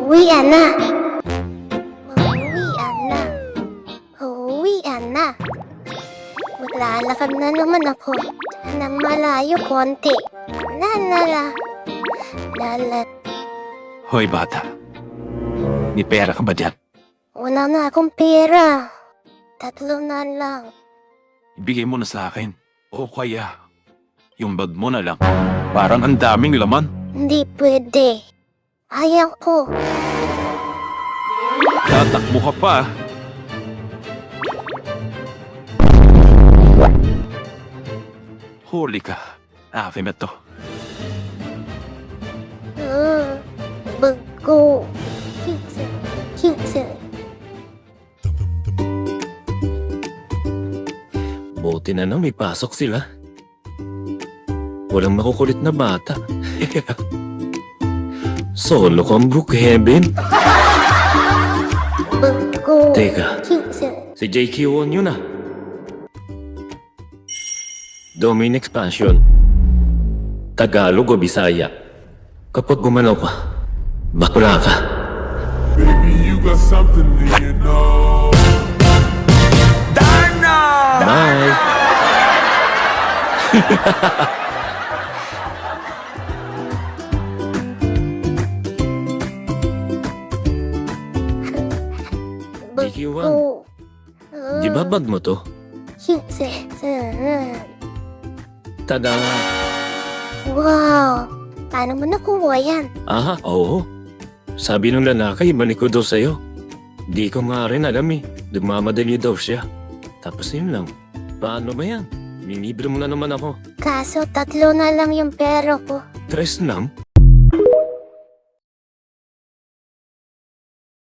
Uuwian na. Uuwian na. Uuwian na. Maglalakad na naman ako. Na malayo konti. Lala. Hoy bata, may pera ka ba dyan? Wala na akong pera. 3 na lang. Ibigay mo na sa akin. O kaya, yung bag mo na lang. Parang ang daming laman. Hindi pwede. Ayaw ko. Tatakbo ka pa. Huli ka. Akin na to. Bag ko. Cute. Buti na lang may pasok sila. Walang makukulit na bata. Solo kang Brookhaven. Bag ko. Teka, Cute. si JQ1 yun ah. Domain expansion. Tagalog o Bisaya. Kapag gumalaw ka, bakla ka. Baby, you got something in your nose. Bye! Bag JQ1, ko. di ba bag mo to? Cute. Tada! Wow. Paano mo nakuha yan? Aha, oo. Sabi ng lalaki, ibalik ko daw sa'yo. Di ko nga rin alam eh. Dumamadali daw siya. Tapos yun lang. Paano ba yan? Minibre mo na naman ako. Kaso 3 na lang yung pera ko. 3 lang?